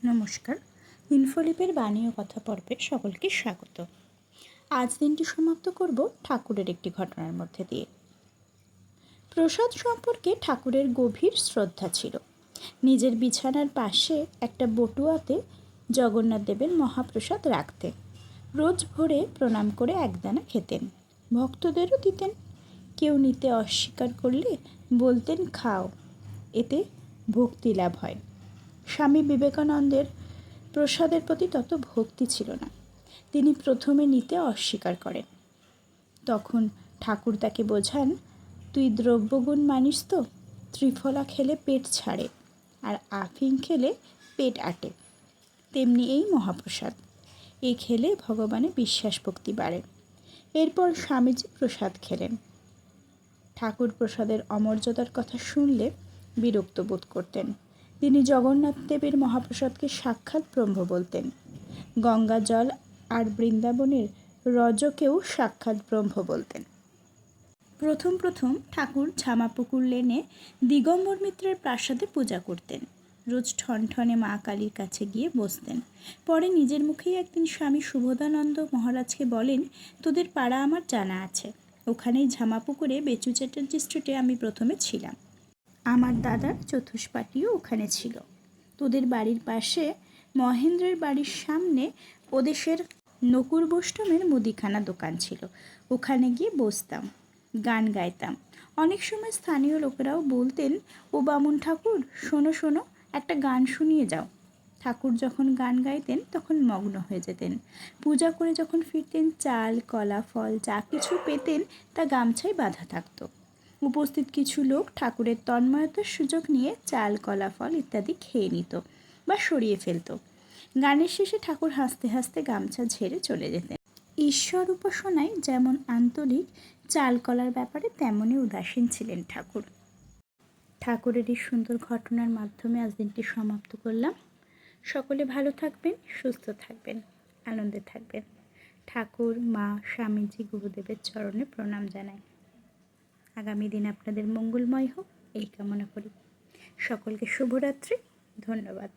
নমস্কার। ইনফোলিপের বাণী ও কথা পর্বে সকলকে স্বাগত। আজ দিনটি সমাপ্ত করব ঠাকুরের একটি ঘটনার মধ্যে দিয়ে। প্রসাদ সম্পর্কে ঠাকুরের গভীর শ্রদ্ধা ছিল। নিজের বিছানার পাশে একটা বটুয়াতে জগন্নাথ দেবের মহাপ্রসাদ রাখতেন। রোজ ভোরে প্রণাম করে একদানা খেতেন, ভক্তদেরও দিতেন। কেউ নিতে অস্বীকার করলে বলতেন, খাও, এতে ভক্তি লাভ হয়। স্বামী বিবেকানন্দের প্রসাদের প্রতি তত ভক্তি ছিল না। তিনি প্রথমে নিতে অস্বীকার করেন। তখন ঠাকুর তাকে বোঝান, তুই দ্রব্যগুণ মানিস তো? ত্রিফলা খেলে পেট ছাড়ে, আর আফিং খেলে পেট আটে। তেমনি এই মহাপ্রসাদ, এই খেলে ভগবানে বিশ্বাস ভক্তি বাড়ে। এরপর স্বামীজি প্রসাদ খেলেন। ঠাকুর প্রসাদের অমর্যাদার কথা শুনলে বিরক্ত বোধ করতেন। তিনি জগন্নাথ দেবের মহাপ্রসাদকে সাক্ষাৎ ব্রহ্ম বলতেন। গঙ্গা জল আর বৃন্দাবনের রজকেও সাক্ষাৎ ব্রহ্ম বলতেন। প্রথম ঠাকুর ঝামাপুকুর লেনে দিগম্বর মিত্রের প্রাসাদে পূজা করতেন। রোজ ঠনঠনে মা কালীর কাছে গিয়ে বসতেন। পরে নিজের মুখেই একদিন স্বামী শুভদানন্দ মহারাজকে বলেন, তোদের পাড়া আমার জানা আছে, ওখানেই ঝামাপুকুরে বেচু চ্যাটার্জি স্ট্রিটে আমি প্রথমে ছিলাম। আমার দাদার চতুষ্পাটিও ওখানে ছিল। তোদের বাড়ির পাশে মহেন্দ্রের বাড়ির সামনে ওদেশের নকুর বোষ্টমের মুদিখানা দোকান ছিল। ওখানে গিয়ে বসতাম, গান গাইতাম। অনেক সময় স্থানীয় লোকেরাও বলতেন, ও বামুন ঠাকুর, শোনো শোনো, একটা গান শুনিয়ে যাও। ঠাকুর যখন গান গাইতেন তখন মগ্ন হয়ে যেতেন। পূজা করে যখন ফিরতেন, চাল, কলা, ফল যা কিছু পেতেন তা গামছায় বাঁধা থাকতো। উপস্থিত কিছু লোক ঠাকুরের তন্ময়তার সুযোগ নিয়ে চাল, কলা, ফল ইত্যাদি খেয়ে নিত বা সরিয়ে ফেলত। গানের শেষে ঠাকুর হাসতে হাসতে গামছা ঝেড়ে চলে যেতেন। ঈশ্বর উপাসনায় যেমন আন্তরিক, চাল কলার ব্যাপারে তেমনই উদাসীন ছিলেন ঠাকুর। ঠাকুরের এই সুন্দর ঘটনার মাধ্যমে আজ দিনটি সমাপ্ত করলাম। সকলে ভালো থাকবেন, সুস্থ থাকবেন, আনন্দে থাকবেন। ঠাকুর, মা, স্বামীজি, গুরুদেবের চরণে প্রণাম জানাই। আগামী দিন আপনাদের মঙ্গলময় হোক এই কামনা করি। সকলকে শুভরাত্রি। ধন্যবাদ।